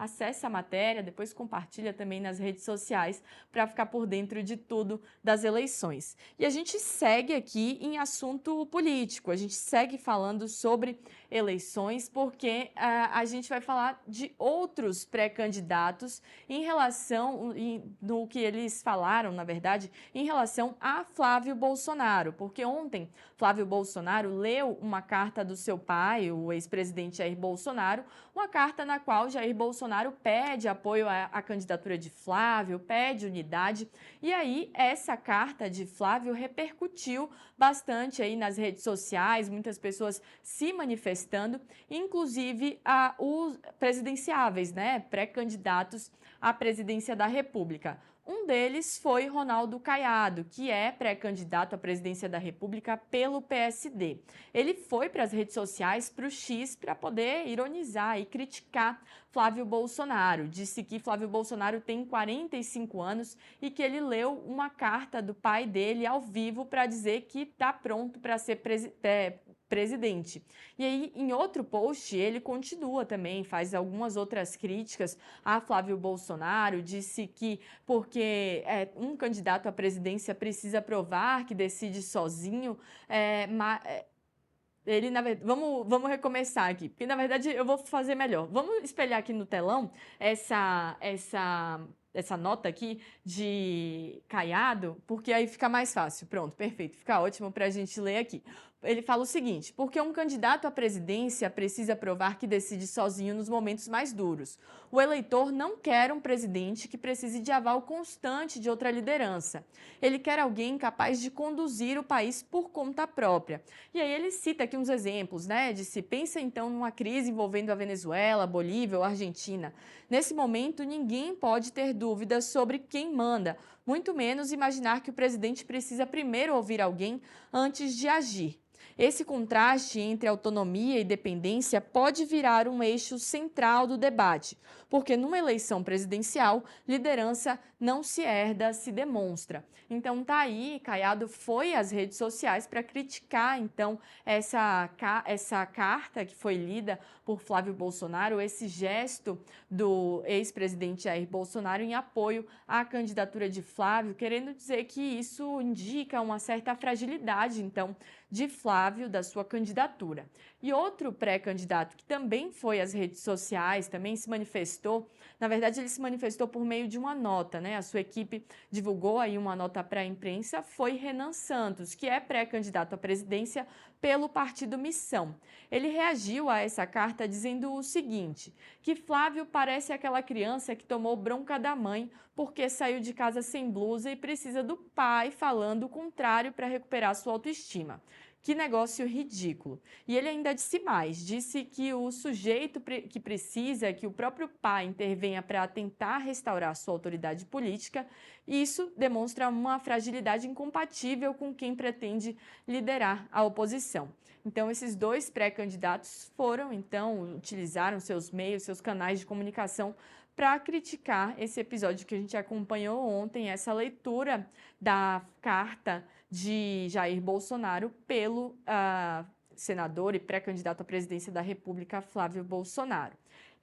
acessa a matéria, depois compartilha também nas redes sociais para ficar por dentro de tudo das eleições. E a gente segue aqui em assunto político, a gente segue falando sobre eleições porque a gente vai falar de outros pré-candidatos em relação, do que eles falaram, na verdade, em relação a Flávio Bolsonaro, porque ontem Flávio Bolsonaro leu uma carta do seu pai, o ex-presidente Jair Bolsonaro, uma carta na qual Jair Bolsonaro pede apoio à candidatura de Flávio, pede unidade, e aí essa carta de Flávio repercutiu bastante aí nas redes sociais, muitas pessoas se manifestando, inclusive os presidenciáveis, né, pré-candidatos à presidência da República. Um deles foi Ronaldo Caiado, que é pré-candidato à presidência da República pelo PSD. Ele foi para as redes sociais, para o X, para poder ironizar e criticar Flávio Bolsonaro. Disse que Flávio Bolsonaro tem 45 anos e que ele leu uma carta do pai dele ao vivo para dizer que está pronto para ser presidente. E aí, em outro post, ele continua também, faz algumas outras críticas a Flávio Bolsonaro, disse que porque um candidato à presidência precisa provar que decide sozinho, ele, na verdade, vamos recomeçar aqui, porque na verdade eu vou fazer melhor. Vamos espelhar aqui no telão essa nota aqui de Caiado, porque aí fica mais fácil. Pronto, perfeito, fica ótimo para a gente ler aqui. Ele fala o seguinte: porque um candidato à presidência precisa provar que decide sozinho nos momentos mais duros. O eleitor não quer um presidente que precise de aval constante de outra liderança. Ele quer alguém capaz de conduzir o país por conta própria. E aí ele cita aqui uns exemplos, né? Pensa então numa crise envolvendo a Venezuela, Bolívia ou Argentina. Nesse momento, ninguém pode ter dúvidas sobre quem manda, muito menos imaginar que o presidente precisa primeiro ouvir alguém antes de agir. Esse contraste entre autonomia e dependência pode virar um eixo central do debate, porque numa eleição presidencial, liderança não se herda, se demonstra. Então tá aí, Caiado foi às redes sociais para criticar então essa carta que foi lida por Flávio Bolsonaro, esse gesto do ex-presidente Jair Bolsonaro em apoio à candidatura de Flávio, querendo dizer que isso indica uma certa fragilidade então de Flávio, da sua candidatura. E outro pré-candidato que também foi às redes sociais, também se manifestou, na verdade ele se manifestou por meio de uma nota, né? A sua equipe divulgou aí uma nota para a imprensa, foi Renan Santos, que é pré-candidato à presidência pelo Partido Missão. Ele reagiu a essa carta dizendo o seguinte, que Flávio parece aquela criança que tomou bronca da mãe porque saiu de casa sem blusa e precisa do pai falando o contrário para recuperar sua autoestima. Que negócio ridículo. E ele ainda disse mais, disse que o sujeito que precisa que o próprio pai intervenha para tentar restaurar sua autoridade política, isso demonstra uma fragilidade incompatível com quem pretende liderar a oposição. Então, esses dois pré-candidatos utilizaram seus meios, seus canais de comunicação para criticar esse episódio que a gente acompanhou ontem, essa leitura da carta de Jair Bolsonaro pelo senador e pré-candidato à presidência da República, Flávio Bolsonaro.